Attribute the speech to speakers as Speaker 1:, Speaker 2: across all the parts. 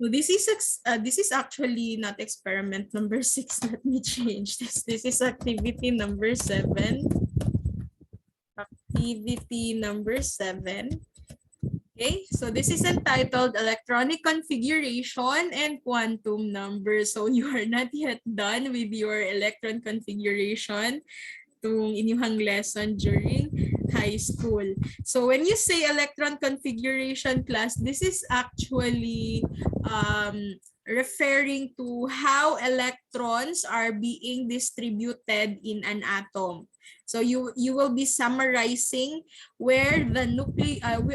Speaker 1: So this is actually not experiment number 6. Let me change this. This is activity number 7. Activity number 7. Okay, so this is entitled Electronic Configuration and Quantum Number. So you are not yet done with your electron configuration itong inyong lesson during high school. So when you say electron configuration class, this is actually referring to how electrons are being distributed in an atom. So you will be summarizing where the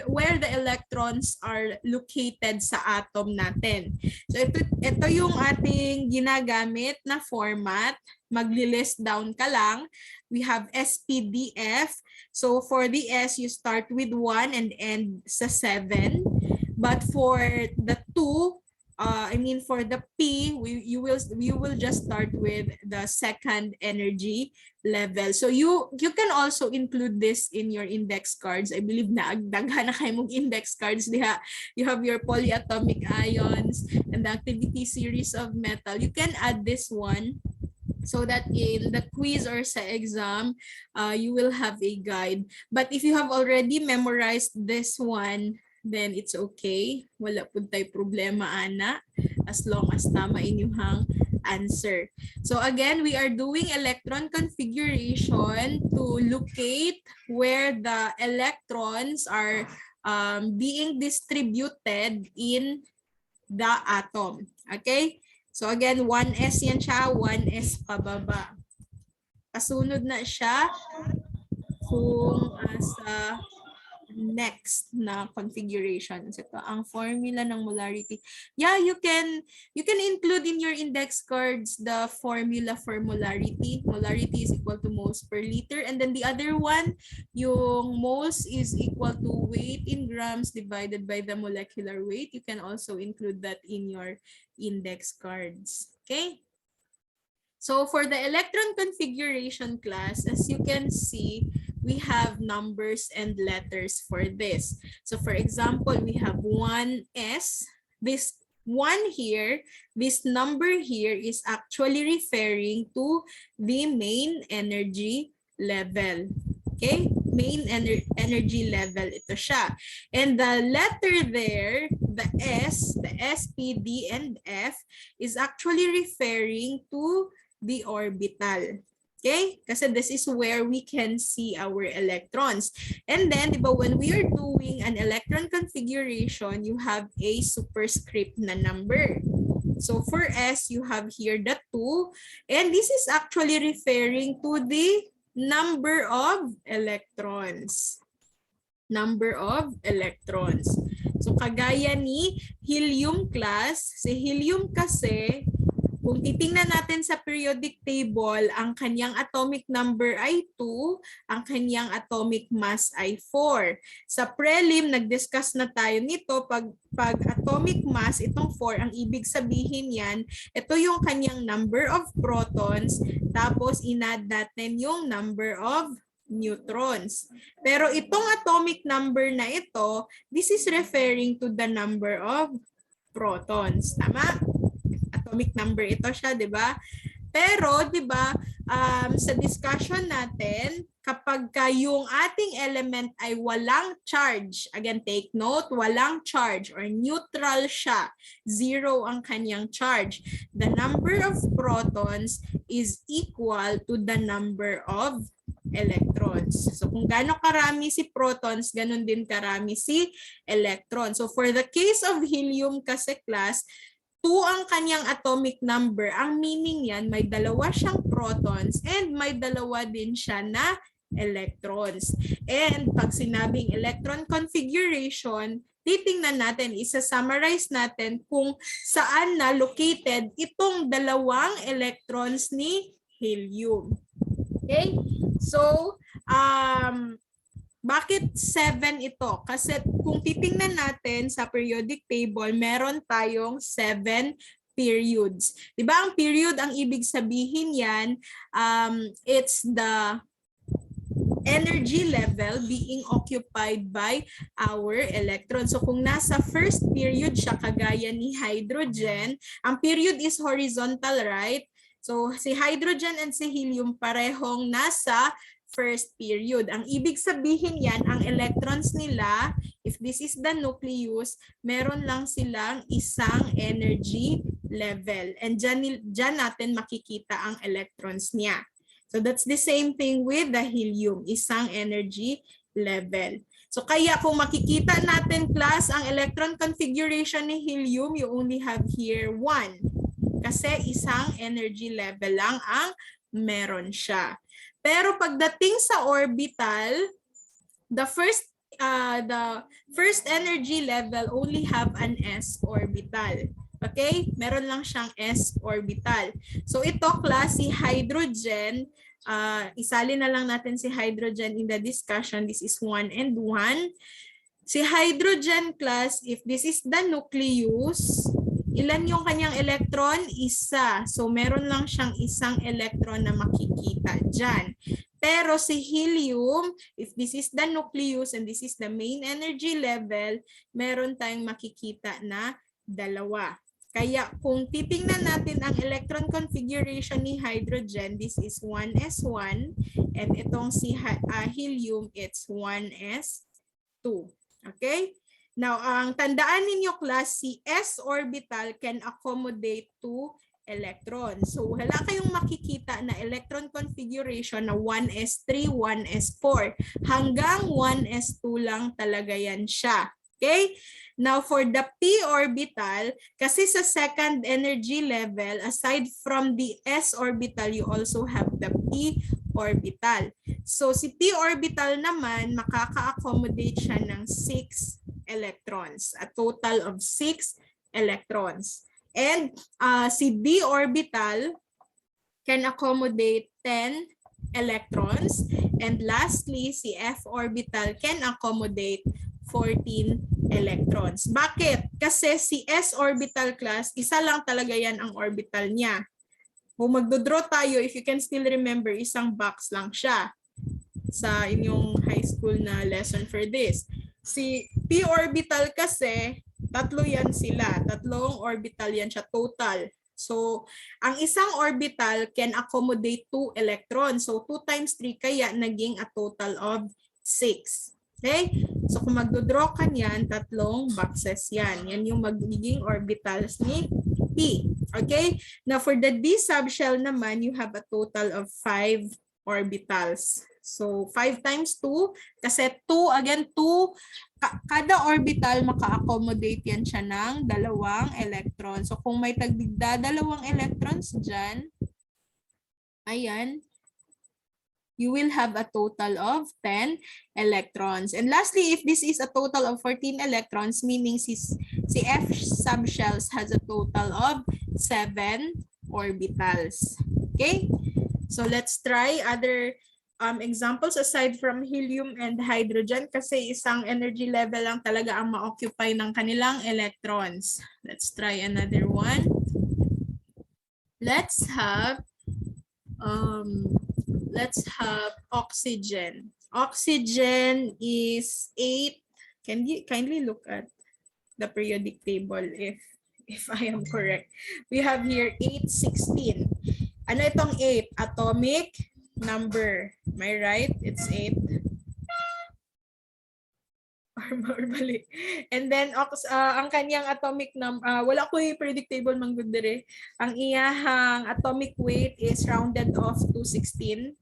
Speaker 1: where the electrons are located sa atom natin. So ito yung ating ginagamit na format. Magli-list down ka lang. We have SPDF. So for the S, you start with 1 and end sa 7. But for the 2, for the P, you will just start with the second energy level. So you can also include this in your index cards. I believe na daghan na kayo mong index cards diha. You have your polyatomic ions and the activity series of metal. You can add this one, so that in the quiz or sa exam, you will have a guide. But if you have already memorized this one, then it's okay. Wala po tayo problema, ana, as long as tama inyong answer. So again, we are doing electron configuration to locate where the electrons are being distributed in the atom. Okay? So again, 1s yan siya, 1s pababa. Kasunod na siya kung sa next na configuration. So ito ang formula ng molarity. Yeah, you can include in your index cards the formula for molarity. Molarity is equal to moles per liter, and then the other one, yung moles is equal to weight in grams divided by the molecular weight. You can also include that in your index cards. Okay? So for the electron configuration class, as you can see, we have numbers and letters for this. So for example, we have 1s. This one here, this number here is actually referring to the main energy level. Okay? Main energy level, ito siya. And the letter there, the S, the S, P, D, and F is actually referring to the orbital. Okay? Kasi this is where we can see our electrons. And then, diba, when we are doing an electron configuration, you have a superscript na number. So for S, you have here the 2. And this is actually referring to the number of electrons. Number of electrons. So kagaya ni helium class, si helium kasi, kung titingnan natin sa periodic table, ang kanyang atomic number ay 2, ang kanyang atomic mass ay 4. Sa prelim, nag-discuss na tayo nito, pag atomic mass, itong 4, ang ibig sabihin yan, ito yung kanyang number of protons, tapos inad natin yung number of neutrons. Pero itong atomic number na ito, this is referring to the number of protons. Tama? Atomic number ito siya, di ba? Pero, di ba, sa discussion natin, kapag yung ating element ay walang charge, again, take note, walang charge or neutral siya, 0 ang kanyang charge, the number of protons is equal to the number of electrons. So kung gaano karami si protons, ganun din karami si electrons. So for the case of helium kasi class, 2 ang kanyang atomic number. Ang meaning yan, may dalawa siyang protons and may dalawa din siya na electrons. And pag sinabing electron configuration, titingnan natin, isa-summarize natin kung saan na located itong dalawang electrons ni helium. Okay? So, bakit 7 ito? Kasi kung titingnan natin sa periodic table, meron tayong 7 periods. Diba ang period, ang ibig sabihin yan, it's the energy level being occupied by our electron. So kung nasa first period siya kagaya ni hydrogen, ang period is horizontal, right? So si hydrogen and si helium parehong nasa first period. Ang ibig sabihin yan, ang electrons nila, if this is the nucleus, meron lang silang isang energy level. And dyan natin makikita ang electrons niya. So that's the same thing with the helium, isang energy level. So kaya kung makikita natin class ang electron configuration ni helium, you only have here 1. Kasi isang energy level lang ang meron siya. Pero pagdating sa orbital, the first energy level only have an s orbital. Okay? Meron lang siyang s orbital. So ito class, si hydrogen, isali na lang natin si hydrogen in the discussion. This is 1 and 1. Si hydrogen class, if this is the nucleus, ilan yung kanyang electron? Isa. So meron lang siyang isang electron na makikita dyan. Pero si helium, if this is the nucleus and this is the main energy level, meron tayong makikita na dalawa. Kaya kung titingnan natin ang electron configuration ni hydrogen, this is 1s1, and itong si helium, it's 1s2. Okay? Now, ang tandaan ninyo class, si s orbital can accommodate 2 electrons. So, wala kayong makikita na electron configuration na 1s3, 1s4. Hanggang 1s2 lang talaga yan siya. Okay? Now, for the p orbital, kasi sa second energy level, aside from the s orbital, you also have the p orbital. So, si p orbital naman, makaka-accommodate siya ng 6 electrons, a total of 6 electrons. And si d orbital can accommodate 10 electrons. And lastly, si f orbital can accommodate 14 electrons. Bakit? Kasi si s orbital class, isa lang talaga yan ang orbital niya. Kung magdodraw tayo, if you can still remember, isang box lang siya sa inyong high school na lesson for this. Si p orbital kasi, tatlo yan sila. Tatlong orbital yan siya total. So, ang isang orbital can accommodate 2 electrons. So, 2 times 3 kaya naging a total of 6. Okay? So, kung magdodraw ka niyan, tatlong boxes yan. Yan yung magiging orbitals ni P. Okay? Now, for the D subshell naman, you have a total of 5 orbitals. So, 5 times 2, kasi 2, again, 2, kada orbital maka-accommodate yan siya ng 2 electrons. So, kung may tagdigda 2 electrons dyan, ayan, you will have a total of 10 electrons. And lastly, if this is a total of 14 electrons, meaning si F subshells has a total of 7 orbitals. Okay? So let's try other examples aside from helium and hydrogen kasi isang energy level lang talaga ang ma-occupy ng kanilang electrons. Let's try another one. Let's have oxygen. Oxygen is 8. Can you kindly look at the periodic table if I am correct? We have here 816. Ano itong 8? Atomic number. Am I right? It's 8. Or mali. And then ang kanyang atomic number, wala ko yung periodic table manggudere. Ang iyahang atomic weight is rounded off to 16.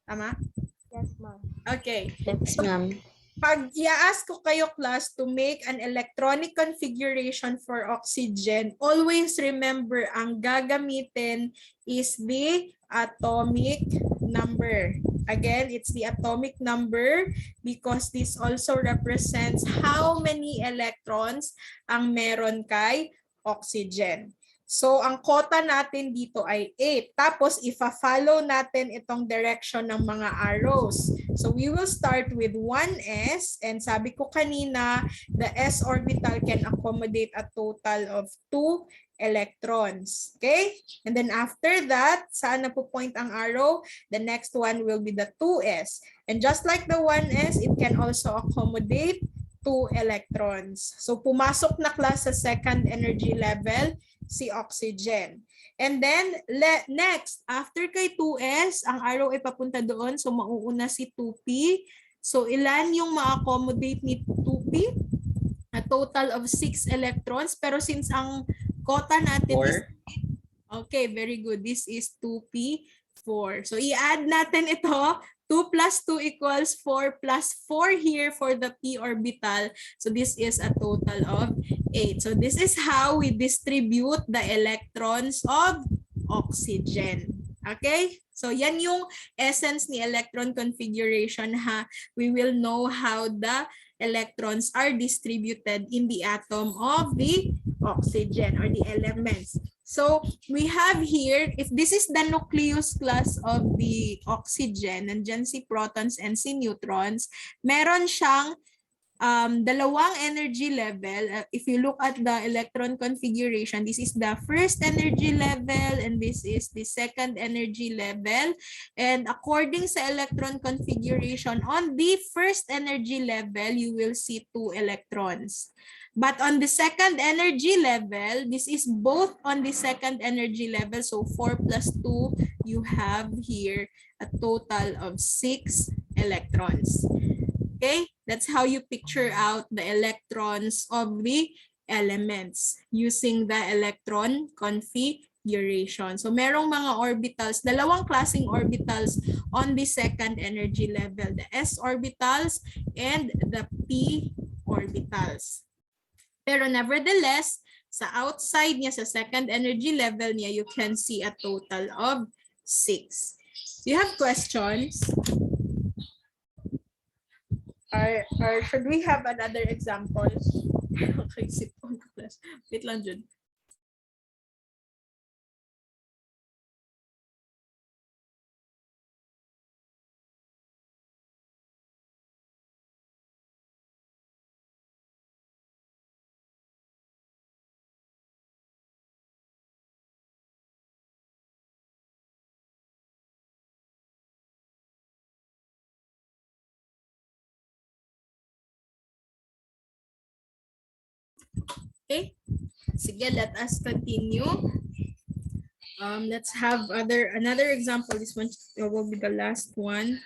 Speaker 1: Tama?
Speaker 2: Yes, ma'am.
Speaker 1: Okay.
Speaker 2: Yes, ma'am.
Speaker 1: Pag i-ask ko kayo class to make an electronic configuration for oxygen, always remember ang gagamitin is the atomic number. Again, it's the atomic number because this also represents how many electrons ang meron kay oxygen. So, ang quota natin dito ay 8. Tapos, ifa-follow natin itong direction ng mga arrows. So, we will start with 1s. And sabi ko kanina, the s orbital can accommodate a total of 2 electrons. Okay? And then after that, saan na po point ang arrow? The next one will be the 2s. And just like the 1s, it can also accommodate 2 electrons. So pumasok na class sa second energy level, si oxygen. And then next, after kay 2s, ang arrow ay papunta doon. So mauuna si 2p. So ilan yung ma-accommodate ni 2p? A total of 6 electrons. Pero since ang quota natin is 8, okay, very good. This is 2p4. So i-add natin ito. 2 plus 2 equals 4 plus 4 here for the p orbital. So this is a total of 8. So this is how we distribute the electrons of oxygen. Okay? So yan yung essence ni electron configuration ha. We will know how the electrons are distributed in the atom of the oxygen or the elements. So we have here, if this is the nucleus class of the oxygen, nandyan si protons and si neutrons, meron siyang dalawang energy level. If you look at the electron configuration, this is the first energy level and this is the second energy level. And according sa electron configuration, on the first energy level, you will see 2 electrons. But on the second energy level, this is both on the second energy level. So 4 plus 2, you have here a total of 6 electrons. Okay, that's how you picture out the electrons of the elements using the electron configuration. So merong mga orbitals, dalawang klaseng orbitals on the second energy level, the s orbitals and the p orbitals. Pero nevertheless, sa outside niya, sa second energy level niya, you can see a total of 6. Do you have questions? Or should we have another example? Okay, sit on class. Wait lang dyan. Okay, sige, let us continue. Let's have another example. This one will be the last one.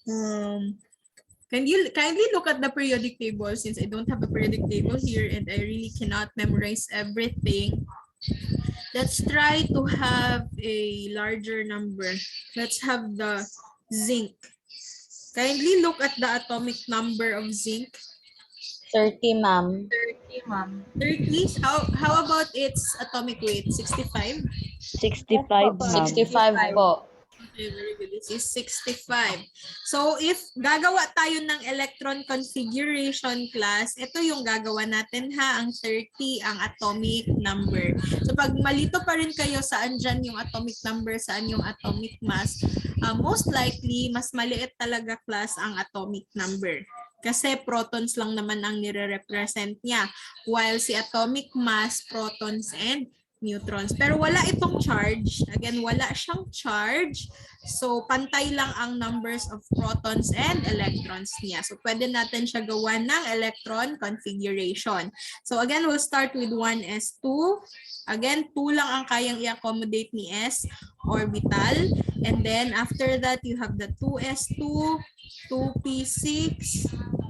Speaker 1: Can you kindly look at the periodic table since I don't have a periodic table here and I really cannot memorize everything. Let's try to have a larger number. Let's have the zinc. Kindly look at the atomic number of zinc.
Speaker 2: 30, ma'am.
Speaker 1: 30. How about its atomic weight? 65?
Speaker 3: 65, ma'am.
Speaker 2: 65 po.
Speaker 1: Okay, very good. This is 65. So if gagawa tayo ng electron configuration class, ito yung gagawa natin ha, ang 30 ang atomic number. So pag malito pa rin kayo saan dyan yung atomic number, saan yung atomic mass, most likely mas maliit talaga class ang atomic number. Kasi protons lang naman ang nire-represent niya. While si atomic mass, protons and neutrons. Pero wala itong charge. Again, wala siyang charge. So, pantay lang ang numbers of protons and electrons niya. So, pwede natin siya gawa ng electron configuration. So, again, we'll start with 1s2. Again, 2 lang ang kayang i-accommodate ni s orbital. And then, after that, you have the 2s2, 2p6,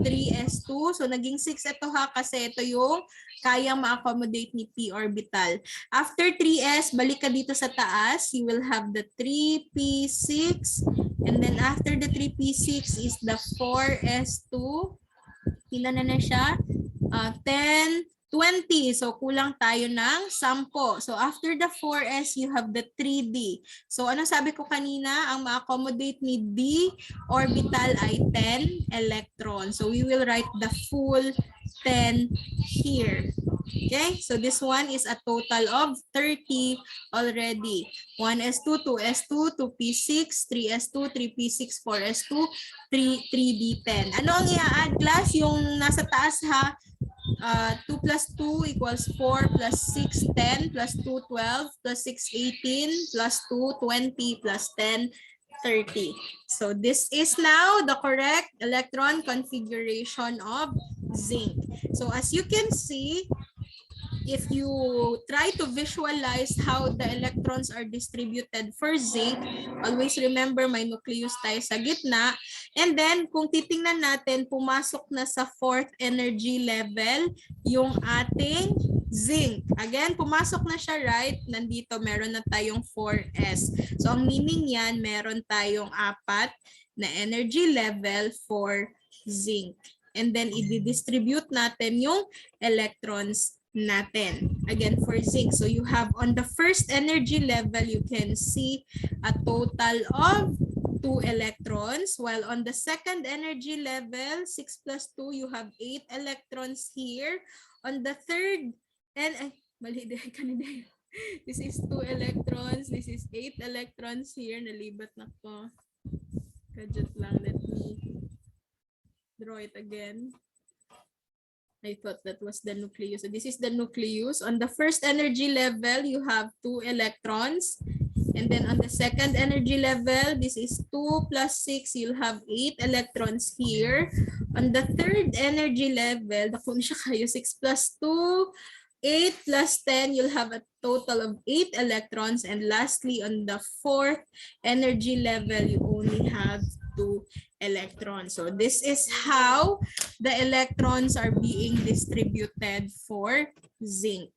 Speaker 1: 3s2. So, naging 6 ito ha kasi ito yung kayang ma-accommodate ni p orbital. After 3s, balik ka dito sa taas. You will have the 3p6. And then after the 3p6 is the 4s2. Ilan na siya? 10, 20. So, kulang tayo ng 10. So, after the 4s, you have the 3d. So, ano sabi ko kanina? Ang ma-accommodate ni d orbital ay 10 electrons. So, we will write the full 10 here. Okay? So, this one is a total of 30 already. 1s2, 2s2, 2p6, 3s2, 3p6, 4s2, 3d10. Ano ang i-add class? Yung nasa taas ha? 2 plus 2 equals 4 plus 6, 10 plus 2, 12 plus 6, 18 plus 2, 20 plus 10, 30. So this is now the correct electron configuration of zinc. So as you can see, if you try to visualize how the electrons are distributed for zinc, always remember may nucleus tayo sa gitna. And then, kung titingnan natin, pumasok na sa fourth energy level yung ating zinc. Again, pumasok na siya, right? Nandito, meron na tayong 4s. So, ang meaning yan, meron tayong 4 na energy level for zinc. And then, i-distribute natin yung electrons natin. Again, for zinc. So you have on the first energy level, you can see a total of 2 electrons. While on the second energy level, 6 plus 2, you have 8 electrons here. On the third, and this is 2 electrons. This is 8 electrons here. Nalibat na ko. Kadjut lang. Let me draw it again. I thought that was the nucleus. So this is the nucleus. On the first energy level, you have 2 electrons. And then on the second energy level, this is 2 plus 6. You'll have 8 electrons here. On the third energy level, 6 plus 2, 8 plus 10, you'll have a total of 8 electrons. And lastly, on the fourth energy level, you only have 2 electrons. So this is how the electrons are being distributed for zinc.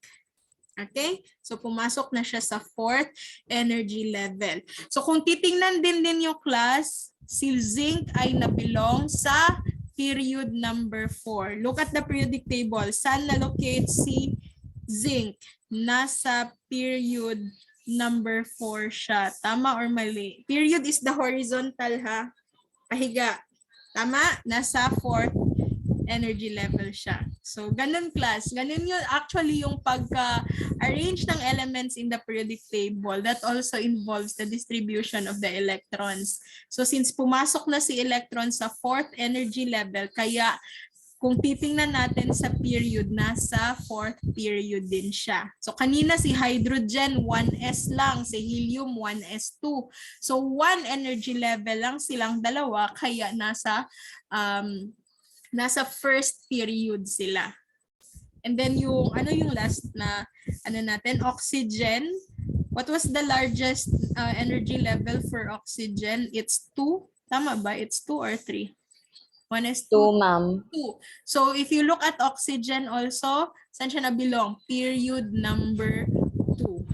Speaker 1: Okay? So pumasok na siya sa fourth energy level. So kung titingnan din yung class, si zinc ay nabilong sa period number 4. Look at the periodic table. Saan na-locate si zinc? Nasa period number 4 siya. Tama or mali? Period is the horizontal, ha? Pahiga. Tama? Nasa 4th energy level siya. So, ganun class. Ganun yun actually yung pagka-arrange ng elements in the periodic table. That also involves the distribution of the electrons. So, since pumasok na si electron sa 4th energy level, kaya kung titingnan natin sa period, nasa 4th period din siya. So kanina si hydrogen 1s lang, si helium 1s2. So 1 energy level lang silang dalawa, kaya nasa first period sila. And then yung last na natin, oxygen. What was the largest energy level for oxygen? It's 2. Tama ba? It's 2 or 3? 1s2.
Speaker 2: 2, ma'am.
Speaker 1: 2. So if you look at oxygen also, saan siya nabilong? Period number 2.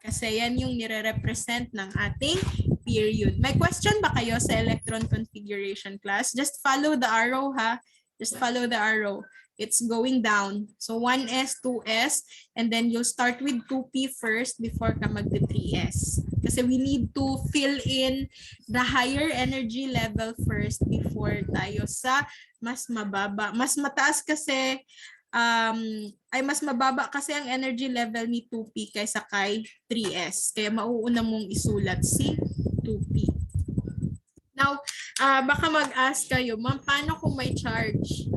Speaker 1: Kasi yan yung nire-represent ng ating period. May question ba kayo sa electron configuration class? Just follow the arrow, ha? Just follow the arrow. It's going down. So 1s, 2s, and then you'll start with 2p first before ka mag-3s. Kasi we need to fill in the higher energy level first before tayo sa mas mababa. Mas mataas kasi, mas mababa kasi ang energy level ni 2p kaysa kay 3s. Kaya mauuna mong isulat si 2p. Now, baka mag-ask kayo, ma'am, paano kung may charge?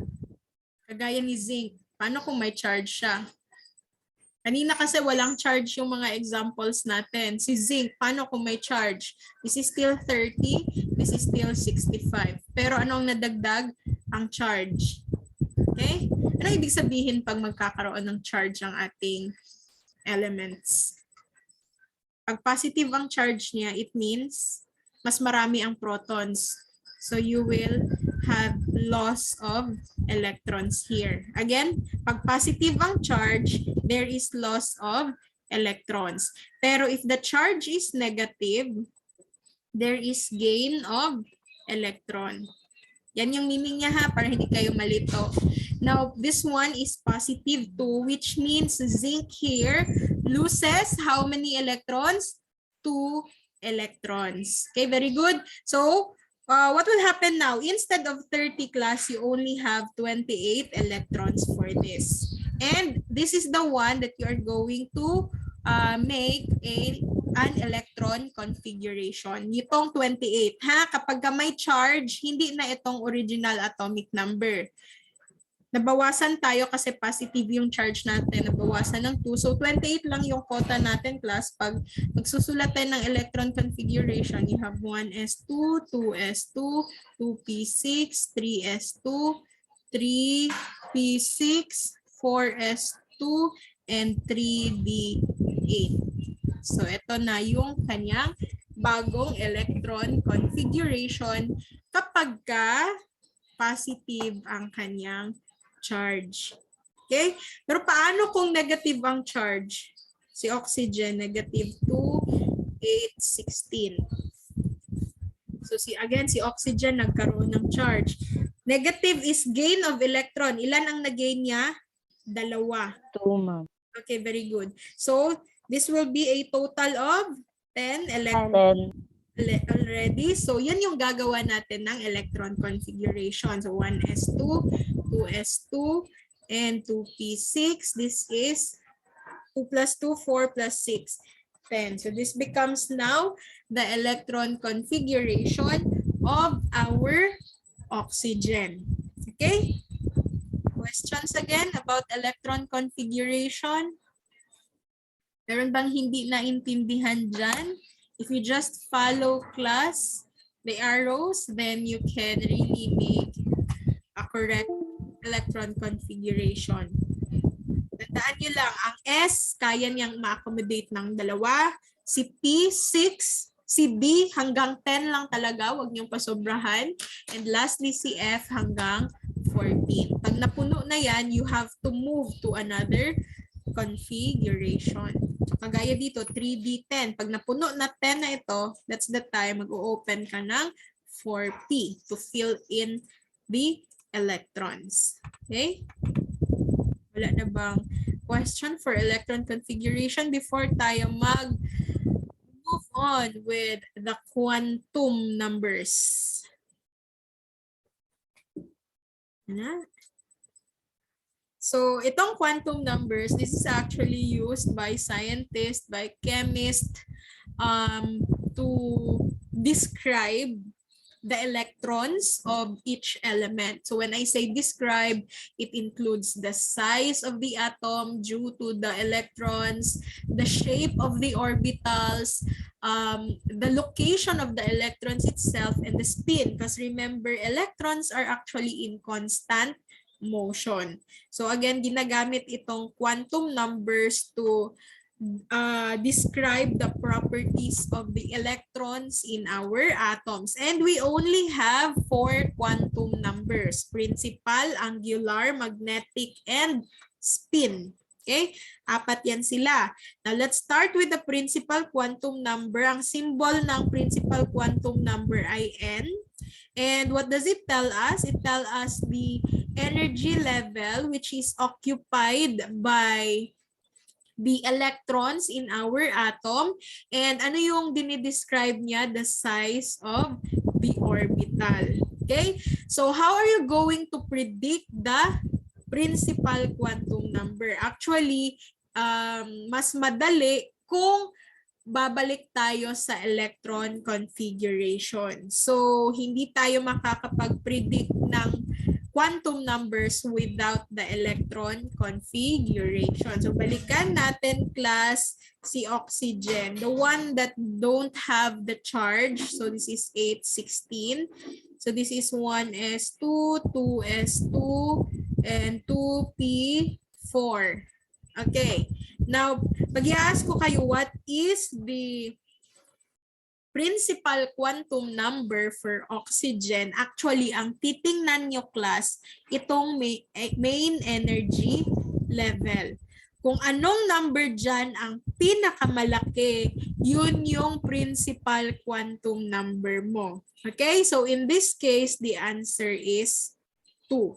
Speaker 1: Kagaya ni zinc, paano kung may charge siya? Kanina kasi walang charge yung mga examples natin. Si zinc, paano kung may charge? This is still 30, this is still 65. Pero anong nadagdag? Ang charge. Okay? Ano ibig sabihin pag magkakaroon ng charge ang ating elements? Pag positive ang charge niya, it means mas marami ang protons. So you will have loss of electrons here. Again, pag positive ang charge, there is loss of electrons. Pero if the charge is negative, there is gain of electron. Yan yung meaning niya, ha, para hindi kayo malito. Now, this one is positive 2, which means zinc here loses how many electrons? 2 electrons. Okay, very good. So, what will happen now? Instead of 30 class, you only have 28 electrons for this. And this is the one that you are going to make an electron configuration. Itong 28, ha? Kapag may charge, hindi na itong original atomic number. Nabawasan tayo kasi positive yung charge natin. Nabawasan ng 2. So 28 lang yung quota natin, class. Pag magsusulat tayo ng electron configuration, you have 1s2, 2s2, 2p6, 3s2, 3p6, 4s2, and 3d8. So ito na yung kanyang bagong electron configuration kapag ka positive ang kanyang charge. Okay? Pero paano kung negative ang charge? Si oxygen, negative 2, 8, 16. So si oxygen nagkaroon ng charge. Negative is gain of electron. Ilan ang nagain niya? 2.
Speaker 3: 2, ma'am.
Speaker 1: Okay, very good. So this will be a total of 10 electrons
Speaker 3: 10.
Speaker 1: already. So yan yung gagawa natin ng electron configuration. So 1s2, 2s2, and 2p6. This is 2 plus 2, 4 plus 6, 10. So this becomes now the electron configuration of our oxygen. Okay? Questions again about electron configuration? Meron bang hindi naintindihan dyan? If you just follow class, the arrows, then you can really make a correct electron configuration. Tandaan nyo lang, ang S, kaya niyang ma-accommodate ng 2. Si P, 6. Si B, hanggang 10 lang talaga, huwag niyong pasobrahan. And lastly, si F, hanggang 14. Pag napuno na yan, you have to move to another configuration. So, kagaya dito, 3D10. Pag napuno na 10 na ito, that's the time mag-o-open ka ng 4P to fill in the electrons. Okay? Wala na bang question for electron configuration before tayo mag-move on with the quantum numbers? Na? So, itong quantum numbers, this is actually used by scientists, by chemists, to describe the electrons of each element. So when I say describe, it includes the size of the atom due to the electrons, the shape of the orbitals, the location of the electrons itself, and the spin. Because remember, electrons are actually in constant motion. So again, ginagamit itong quantum numbers to describe the properties of the electrons in our atoms. And we only have 4 quantum numbers: principal, angular, magnetic, and spin. Okay? 4 yan sila. Now let's start with the principal quantum number. Ang symbol ng principal quantum number ay N. And what does it tell us? It tells us the energy level which is occupied by the electrons in our atom. And ano yung dinidescribe niya? The size of the orbital. Okay? So how are you going to predict the principal quantum number? Actually, mas madali kung babalik tayo sa electron configuration. So hindi tayo makakapag-predict ng quantum numbers without the electron configuration. So balikan natin, class, si oxygen, the one that don't have the charge. So this is 8, 16. So this is 1s2, 2s2, and 2p4. Okay. Now, pag-i-ask ko kayo, what is the principal quantum number for oxygen? Actually, ang titingnan nyo, class, itong main energy level. Kung anong number dyan ang pinakamalaki, yun yung principal quantum number mo. Okay? So, in this case, the answer is 2.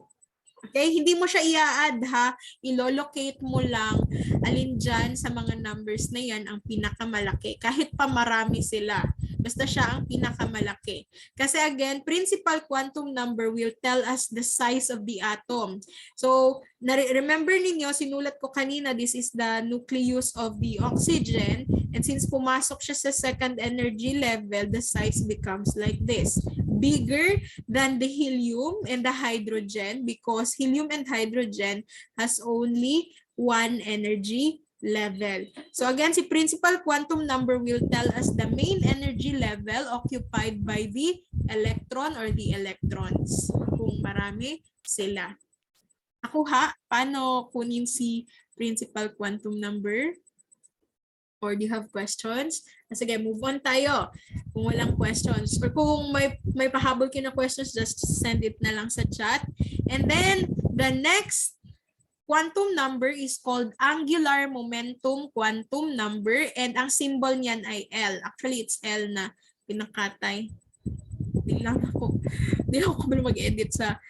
Speaker 1: Okay? Hindi mo siya i-add, ha? I-locate mo lang alin dyan sa mga numbers na yan ang pinakamalaki. Kahit pa marami sila. Basta siya ang pinakamalaki. Kasi again, principal quantum number will tell us the size of the atom. So, remember ninyo, sinulat ko kanina, this is the nucleus of the oxygen. And since pumasok siya sa second energy level, the size becomes like this. bigger than the helium and the hydrogen because helium and hydrogen has only one energy level. So again, si principal quantum number will tell us the main energy level occupied by the electron or the electrons. Kung marami sila. Nakuha? Paano kunin si principal quantum number? Or do you have questions? Sige, move on tayo. Kung walang questions. Or kung may pahabol kayo na questions, just send it na lang sa chat. And then, the next quantum number is called angular momentum quantum number. And ang symbol niyan ay L. Actually, it's L na pinakatay. Di lang ako mag-edit sa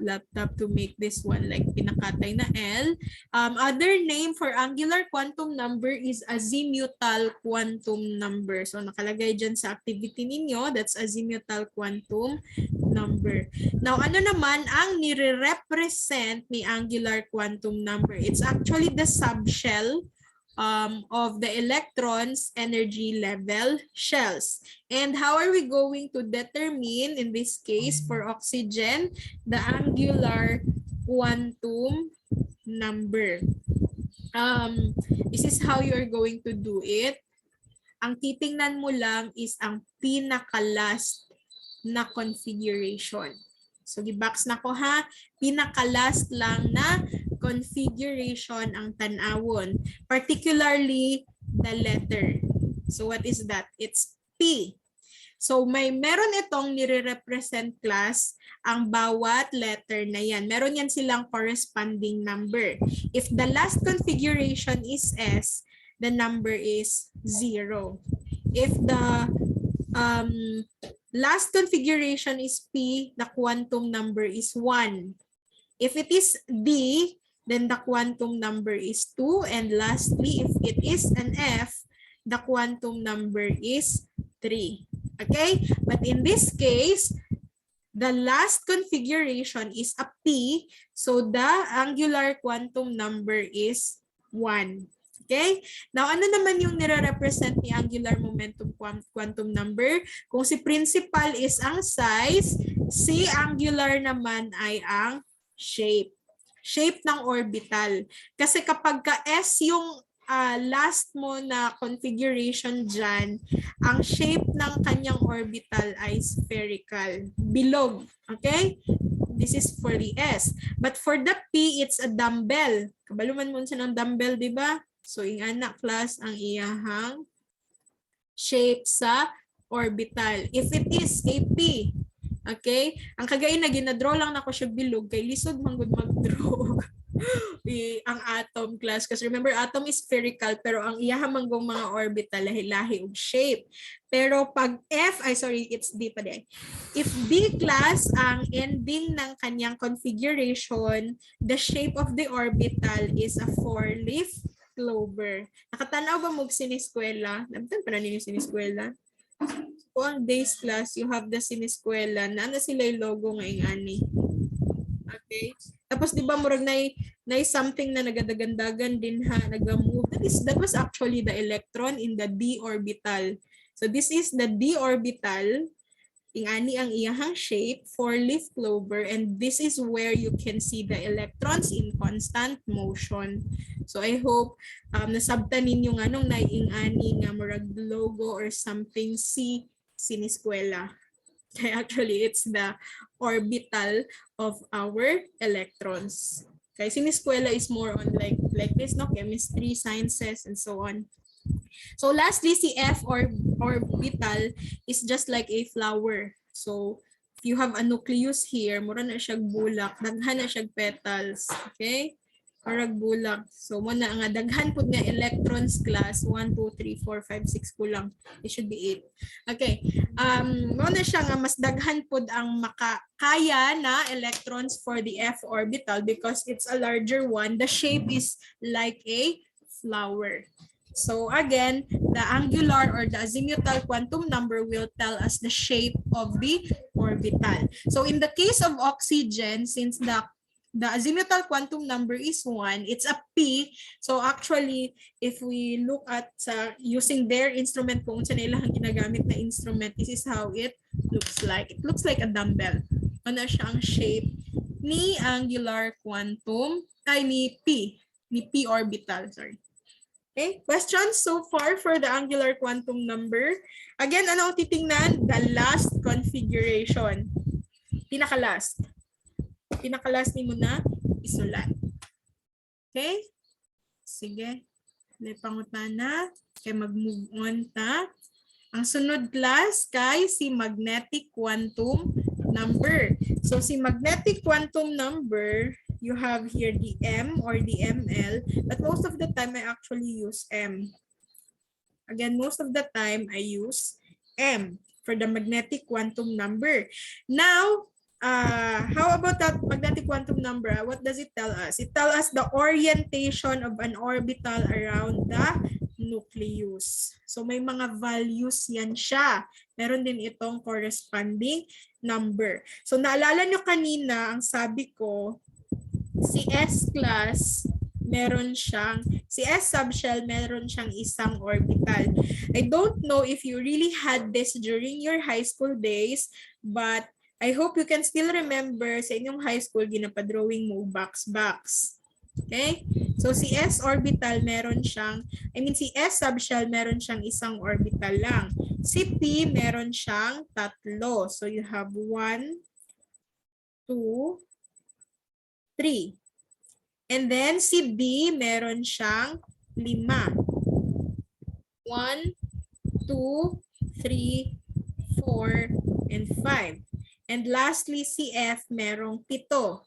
Speaker 1: laptop to make this one like pinakatay na L. Other name for angular quantum number is azimuthal quantum number. So nakalagay dyan sa activity ninyo, that's azimuthal quantum number. Now ano naman ang nire-represent ni angular quantum number? It's actually the subshell of the electrons energy level shells. And how are we going to determine, in this case for oxygen, the angular quantum number? This is how you're going to do it. Ang titingnan mo lang is ang pinaka-last na configuration. So, gibox na ko ha. Pinaka-last lang na configuration ang tanawon. Particularly, the letter. So, what is that? It's P. So, meron itong nire-represent class ang bawat letter na yan. Meron yan silang corresponding number. If the last configuration is S, the number is 0. If the last configuration is P, the quantum number is 1. If it is D, then the quantum number is 2. And lastly, if it is an F, the quantum number is 3. Okay? But in this case, the last configuration is a P, so the angular quantum number is 1. Okay? Now, ano naman yung nire-represent ni angular momentum quantum number? Kung si principal is ang size, si angular naman ay ang shape. Shape ng orbital. Kasi kapag ka S yung last mo na configuration dyan, ang shape ng kanyang orbital ay spherical. Bilog. Okay? This is for the S. But for the P, it's a dumbbell. Kabaluman mo siya ng dumbbell, di ba? So, yung anak class ang iyahang shape sa orbital. If it is a P, okay? Ang kagayon na ginadraw lang na ko siya bilog, kay lisod manggod mag-draw ang atom class. Kasi remember, atom is spherical, pero ang iyahang manggong mga orbital, lahi-lahi og shape. Pero pag it's D pa din. If D class ang ending ng kanyang configuration, the shape of the orbital is a 4-leaf clover. Nakatanaw ba mo siniskwela? Nabtan pa na ninyo siniskwela? So, ang days class, you have the siniskwela na sila yung logo ngayong ani. Okay? Tapos di ba murag na something na nagadagandagan din ha, nag-move. That was actually the electron in the d orbital. So this is the d orbital. Ingani ang iyahang shape, 4-leaf clover, and this is where you can see the electrons in constant motion. So I hope nasabtan ninyo nga nung naiingani nga murag logo or something si siniskwela. Actually, it's the orbital of our electrons. Okay, siniskwela is more on like this, no? Chemistry, sciences, and so on. So lastly, si F or orbital is just like a flower. So if you have a nucleus here, mura na siyang bulak, daghan na siyang petals. Okay? Parag bulak. So muna nga daghan pud nga electrons class 1 2 3 4 5 6 kulang. It should be 8. Okay. Muna siya nga mas daghan pud ang makakaya na electrons for the F orbital because it's a larger one. The shape is like a flower. So again, the angular or the azimuthal quantum number will tell us the shape of the orbital. So in the case of oxygen, since the the azimuthal quantum number is 1. It's a P. So actually, if we look at using their instrument kung sa nilang ginagamit na instrument, this is how it looks like. It looks like a dumbbell. Ano siya ang shape ni angular quantum, ni P orbital, sorry. Okay, questions so far for the angular quantum number? Again, ano ang titingnan? The last configuration. Pinaka-last. Pinaka-last ni mo na isulat. Okay? Sige. May pangutan na. Okay, mag-move on ta. Ang sunod class kay si magnetic quantum number. So si magnetic quantum number, you have here the M or the ML, but most of the time I actually use M. Again, most of the time I use M for the magnetic quantum number. Now, how about that magnetic quantum number? What does it tell us? It tells us the orientation of an orbital around the nucleus. So may mga values yan siya. Meron din itong corresponding number. So naalala nyo kanina, ang sabi ko, si S class, si S subshell, meron siyang isang orbital. I don't know if you really had this during your high school days, but I hope you can still remember sa inyong high school, ginapadrawing mo box-box. Okay? So si S orbital meron siyang, si S subshell meron siyang isang orbital lang. Si P meron siyang tatlo. So you have 1, 2, 3. And then si D meron siyang 5. 1, 2, 3, 4, and 5. And lastly, si F merong 7.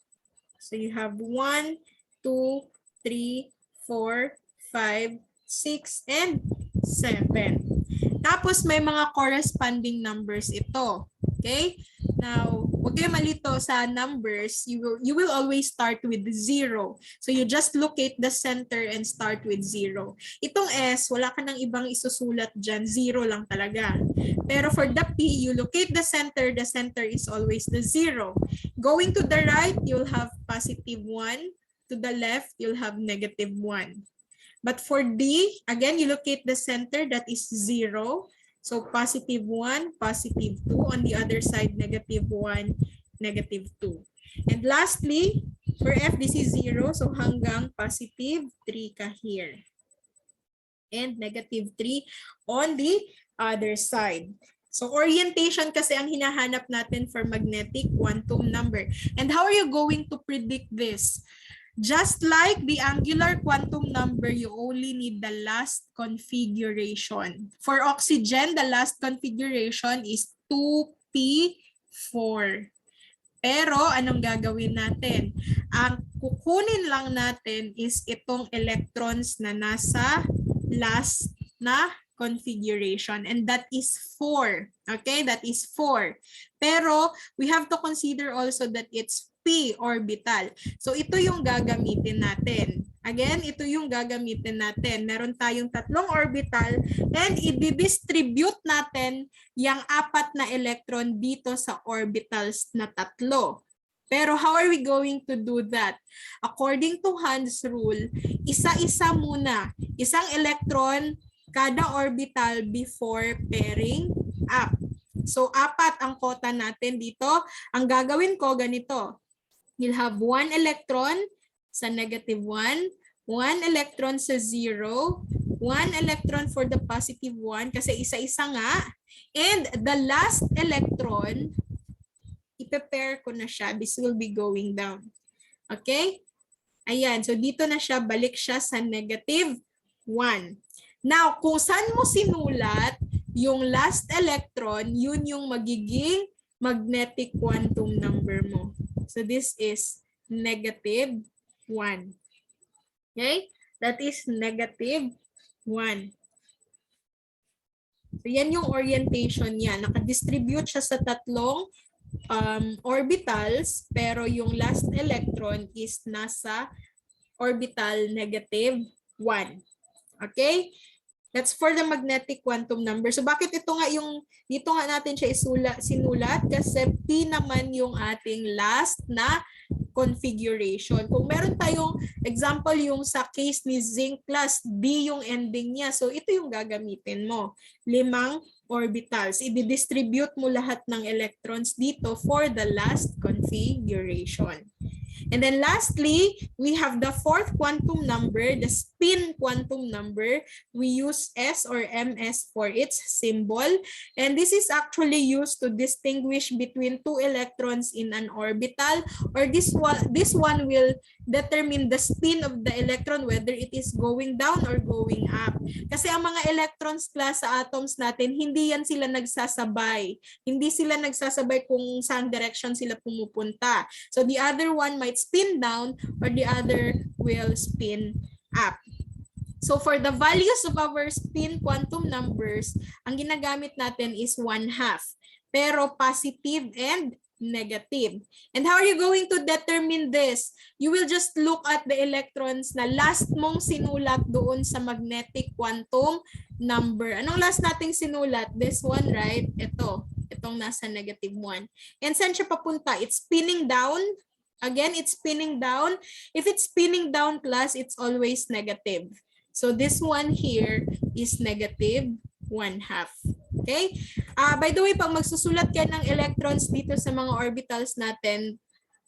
Speaker 1: So you have 1, 2, 3, 4, 5, 6, and 7. Tapos may mga corresponding numbers ito. Okay? Now, huwag kayo malito sa numbers. You will always start with 0. So you just locate the center and start with 0. Itong S, wala ka nang ibang isusulat dyan. 0 lang talaga. Pero for the P, you locate the center. The center is always the 0. Going to the right, you'll have +1. To the left, you'll have -1. But for D, again, you locate the center, that is 0. So +1, +2. On the other side, -1, -2. And lastly, for F, this is 0. So hanggang +3 ka here. And -3 on the other side. So orientation kasi ang hinahanap natin for magnetic quantum number. And how are you going to predict this? Just like the angular quantum number, you only need the last configuration. For oxygen, the last configuration is 2p4. Pero anong gagawin natin? Ang kukunin lang natin is itong electrons na nasa last na configuration, and that is 4. Okay, that is 4. Pero we have to consider also that it's P orbital. So ito yung gagamitin natin. Again, ito yung gagamitin natin. Meron tayong 3 orbital and i-distribute natin yung 4 na electron dito sa orbitals na 3. Pero how are we going to do that? According to Hund's rule, isa-isa muna. Isang electron kada orbital before pairing up. So 4 ang kota natin dito. Ang gagawin ko ganito. You'll have 1 electron sa -1, 1 electron sa 0, 1 electron for the +1 kasi isa-isa nga. And the last electron, i-prepare ko na siya. This will be going down. Okay? Ayan. So dito na siya, balik siya sa -1. Now, kung saan mo sinulat yung last electron, yun yung magiging magnetic quantum number mo. So this is -1. Okay? That is -1. So yan yung orientation niya. Nakadistribute siya sa 3 orbitals, pero yung last electron is nasa orbital -1. Okay? That's for the magnetic quantum number. So bakit ito nga yung, dito nga natin siya sinulat kasi P naman yung ating last na configuration. Kung meron tayong example yung sa case ni zinc plus D yung ending niya. So ito yung gagamitin mo. 5 orbitals. I-distribute mo lahat ng electrons dito for the last configuration. And then lastly, we have the fourth quantum number, the spin quantum number. We use S or MS for its symbol. And this is actually used to distinguish between two electrons in an orbital, or this one will determine the spin of the electron, whether it is going down or going up. Kasi ang mga electrons class sa atoms natin, hindi yan sila nagsasabay. Hindi sila nagsasabay kung saan direction sila pumupunta. So the other one might spin down or the other will spin up. So for the values of our spin quantum numbers, ang ginagamit natin is 1/2. Pero positive and negative. And how are you going to determine this? You will just look at the electrons na last mong sinulat doon sa magnetic quantum number. Anong last nating sinulat? This one, right? Itong nasa -1. And saan siya papunta? It's spinning down. Again, it's spinning down. If it's spinning down, class, it's always negative. So this one here is -1/2. Okay? By the way, pag magsusulat ka ng electrons dito sa mga orbitals natin,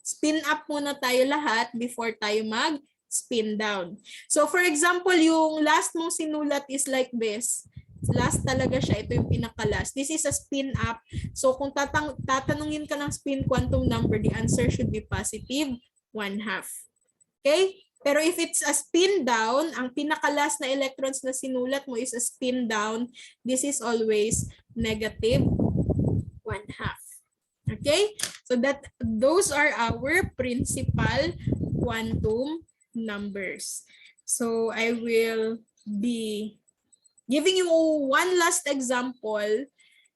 Speaker 1: spin up muna tayo lahat before tayo mag-spin down. So for example, yung last mong sinulat is like this. Last talaga siya. Ito yung pinaka-last. This is a spin up. So kung tatanungin ka ng spin quantum number, the answer should be positive 1/2. Okay? Pero if it's a spin down, ang pinaka-last na electrons na sinulat mo is a spin down, this is always -1/2. Okay? So those are our principal quantum numbers. So I will be giving you one last example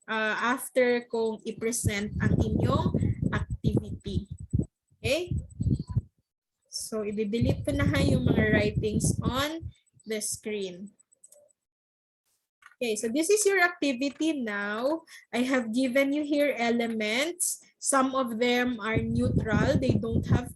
Speaker 1: after kong i-present ang inyong activity. Okay? So, i-delete ko na yung mga writings on the screen. Okay, so this is your activity now. I have given you here elements. Some of them are neutral. They don't have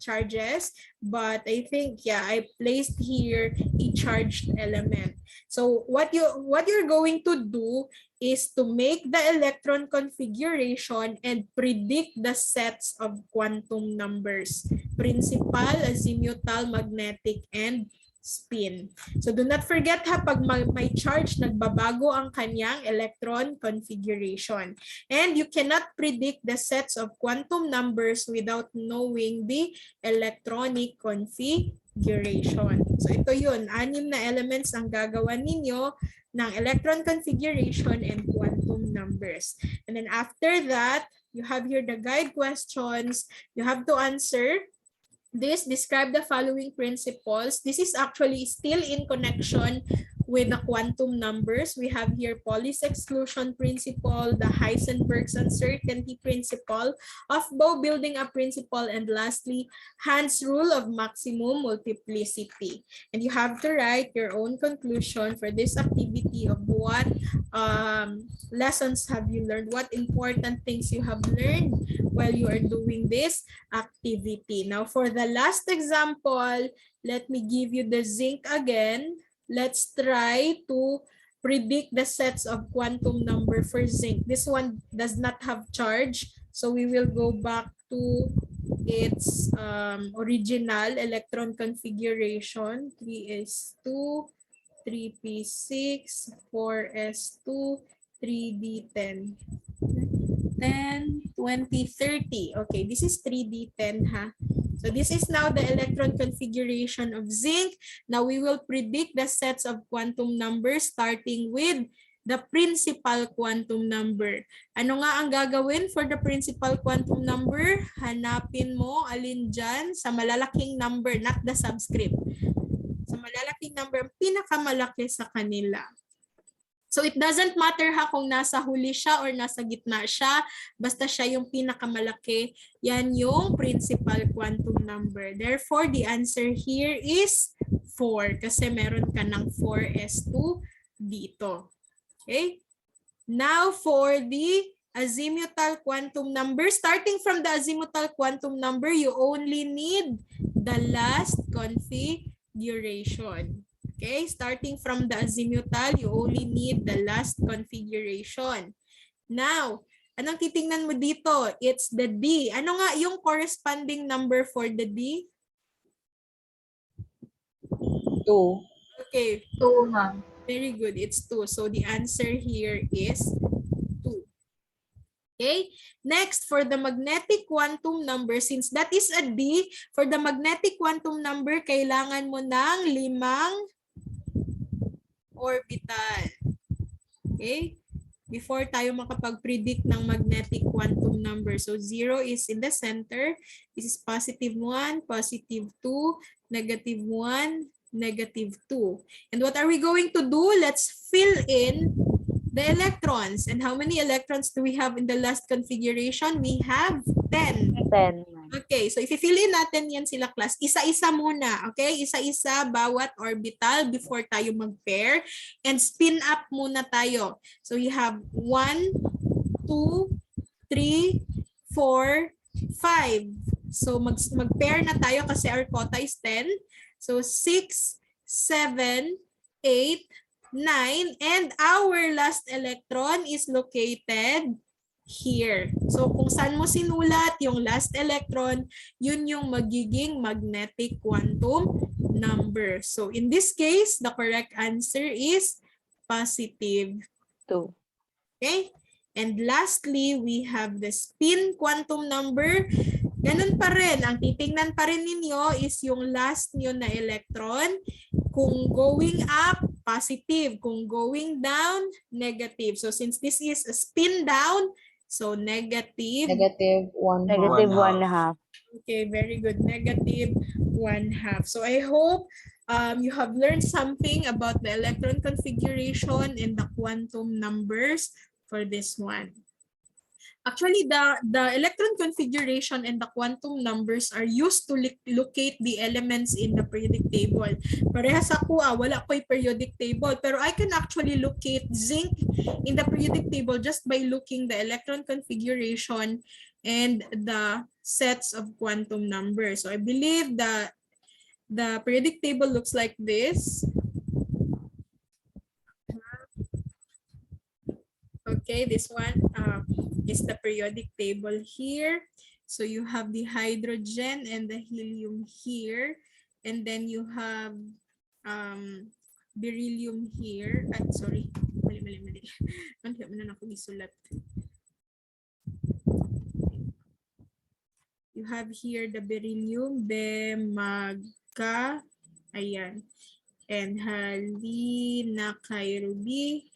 Speaker 1: charges. But I think, yeah, I placed here a charged element. So what you're going to do is to make the electron configuration and predict the sets of quantum numbers. Principal, azimuthal, magnetic, and spin. So do not forget ha, pag may charge, nagbabago ang kanyang electron configuration. And you cannot predict the sets of quantum numbers without knowing the electronic configuration. So ito yun, 6 na elements ang gagawa ninyo ng electron configuration and quantum numbers. And then after that, you have here the guide questions. You have to answer this, describe the following principles. This is actually still in connection with the quantum numbers. We have here Pauli's exclusion principle, the Heisenberg's uncertainty principle, Aufbau building up principle, and lastly, Hand's rule of maximum multiplicity. And you have to write your own conclusion for this activity of what lessons have you learned, what important things you have learned while you are doing this activity. Now, for the last example, let me give you the zinc again. Let's try to predict the sets of quantum number for zinc. This one does not have charge, so we will go back to its original electron configuration. 3s2, 3p6, 4s2, 3d10. 10, 20, 30. Okay, this is 3d10 ha. So this is now the electron configuration of zinc. Now we will predict the sets of quantum numbers starting with the principal quantum number. Ano nga ang gagawin for the principal quantum number? Hanapin mo alin dyan sa malalaking number, not the subscript. Sa malalaking number, pinakamalaki sa kanila. So it doesn't matter ha kung nasa huli siya or nasa gitna siya, basta siya yung pinakamalaki, yan yung principal quantum number. Therefore, the answer here is 4 kasi meron ka ng 4s2 dito. Okay? Now for the azimuthal quantum number, starting from the azimuthal quantum number, you only need the last configuration. Okay? Starting from the azimuthal, you only need the last configuration. Now, anong titingnan mo dito? It's the D. Ano nga yung corresponding number for the D?
Speaker 2: 2.
Speaker 1: Okay.
Speaker 4: 2, ma'am.
Speaker 1: Very good. It's 2. So the answer here is 2. Okay. Next, for the magnetic quantum number, since that is a D, for the magnetic quantum number, kailangan mo ng 5 orbital. Okay. Before tayo makapag-predict ng magnetic quantum number. So 0 is in the center. This is positive 1, positive 2, negative 1, negative 2. And what are we going to do? Let's fill in the electrons. And how many electrons do we have in the last configuration? We have 10.
Speaker 3: 10, ma'am.
Speaker 1: Okay, so i-fill in natin yan sila class. Isa-isa muna, okay? Isa-isa bawat orbital before tayo mag-pair. And spin up muna tayo. So you have 1, 2, 3, 4, 5. So mag-pair na tayo kasi our quota is 10. So 6, 7, 8, 9, and our last electron is located here. So kung saan mo sinulat yung last electron, yun yung magiging magnetic quantum number. So in this case, the correct answer is positive
Speaker 3: 2.
Speaker 1: Okay? And lastly, we have the spin quantum number. Ganun pa rin. Ang titingnan pa rin ninyo is yung last nyo na electron. Kung going up, positive. Kung going down, negative. So since this is a spin down, so negative.
Speaker 2: Negative 1.
Speaker 3: Negative 1/2.
Speaker 1: Okay, very good. Negative 1/2. So I hope you have learned something about the electron configuration and the quantum numbers for this one. Actually, the electron configuration and the quantum numbers are used to locate the elements in the periodic table. Parehas ako, wala ko'y periodic table, pero I can actually locate zinc in the periodic table just by looking the electron configuration and the sets of quantum numbers. So I believe that the periodic table looks like this. Okay, this one is the periodic table here. So you have the hydrogen and the helium here. And then you have beryllium here. Sorry, mali. Ano na ako isulat? You have here the beryllium, magka, ayan. And halinakyrubi.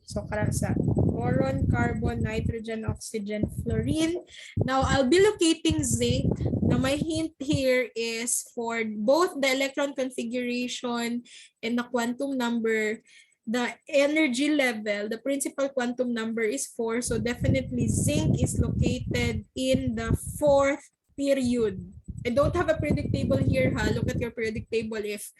Speaker 1: So karasa boron, carbon, nitrogen, oxygen, fluorine. Now I'll be locating zinc. Now my hint here is for both the electron configuration and the quantum number, the energy level, the principal quantum number is 4. So definitely zinc is located in the 4th period. I don't have a periodic table here, ha. Look at your periodic table if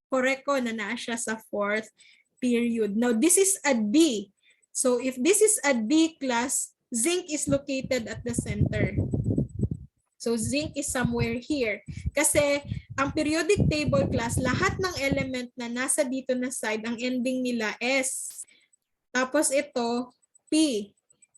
Speaker 1: correct ko na naa siya sa 4th period. Now this is a D. So if this is a D class, zinc is located at the center. So zinc is somewhere here. Kasi ang periodic table class, lahat ng element na nasa dito na side, ang ending nila S. Tapos ito, P.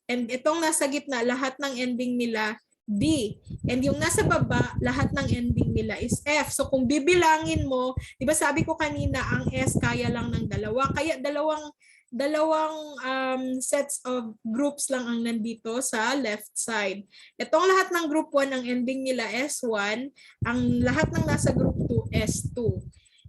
Speaker 1: And itong nasa gitna, lahat ng ending nila D. And yung nasa baba, lahat ng ending nila is F. So kung bibilangin mo, di ba sabi ko kanina, ang S kaya lang ng dalawa. Kaya dalawang sets of groups lang ang nandito sa left side. Itong lahat ng group 1, ang ending nila S1, ang lahat ng nasa group 2, S2.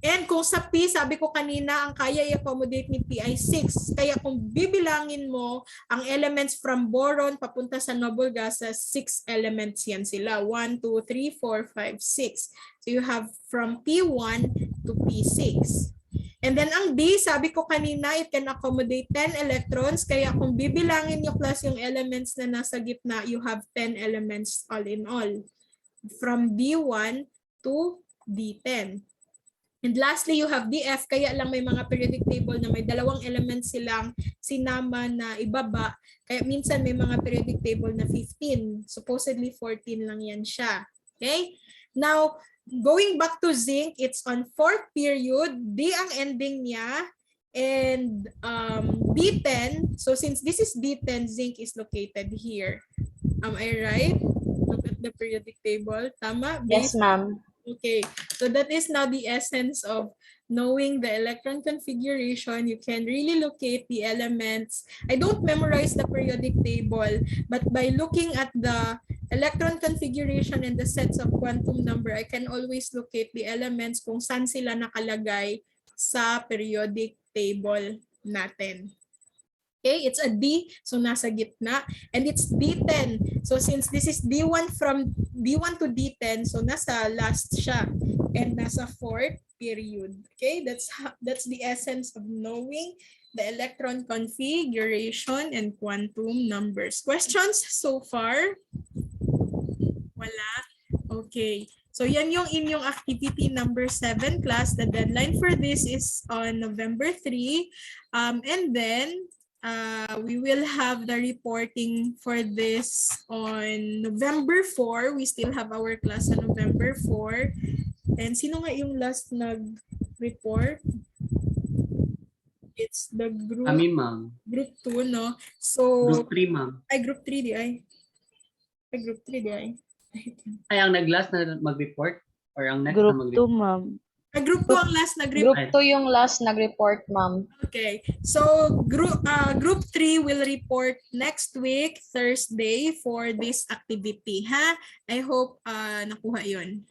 Speaker 1: And kung sa P, sabi ko kanina, ang kaya i-accommodate ni P ay 6. Kaya kung bibilangin mo, ang elements from boron papunta sa noble gases, 6 elements yan sila. 1, 2, 3, 4, 5, 6. So you have from P1 to P6. And then ang D, sabi ko kanina, it can accommodate 10 electrons. Kaya kung bibilangin nyo class yung elements na nasa gitna, you have 10 elements all in all. From D1 to D10. And lastly, you have DF, kaya lang may mga periodic table na may dalawang elements silang sinama na ibaba. Kaya minsan may mga periodic table na 15. Supposedly 14 lang yan siya. Okay? Now, going back to zinc, it's on 4th period. D ang ending niya. And D10, so since this is D10, zinc is located here. Am I right? Look at the periodic table. Tama?
Speaker 2: Yes, ma'am.
Speaker 1: Okay, so that is now the essence of knowing the electron configuration. You can really locate the elements. I don't memorize the periodic table, but by looking at the electron configuration and the sets of quantum number, I can always locate the elements kung saan sila nakalagay sa periodic table natin. Okay, it's a D, so nasa gitna. And it's D10. So since this is D1 from D1 to D10, so nasa last siya. And nasa 4th period. Okay, that's the essence of knowing the electron configuration and quantum numbers. Questions so far? Wala? Okay. So yan yung inyong activity number 7 class. The deadline for this is on November 3. And then we will have the reporting for this on November 4. We still have our class on November 4. And sino nga yung last nag-report? It's the group.
Speaker 4: Kami, ma'am.
Speaker 1: Group 2, no? So,
Speaker 4: Group 3, ma'am.
Speaker 1: ay, group 3 di ay. Ay, group 3 di ay.
Speaker 4: Ay, ang nag-last na mag-report? Or ang next
Speaker 3: Group
Speaker 4: na
Speaker 3: 2,
Speaker 4: mag-report?
Speaker 3: ma'am.
Speaker 1: Ay, group 2 ang last nag-report.
Speaker 2: Group 2 yung last nag-report, ma'am.
Speaker 1: Okay. So, group 3 will report next week, Thursday, for this activity, ha? I hope nakuha yun.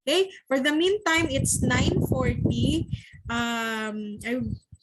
Speaker 1: Okay. For the meantime, it's 9:40.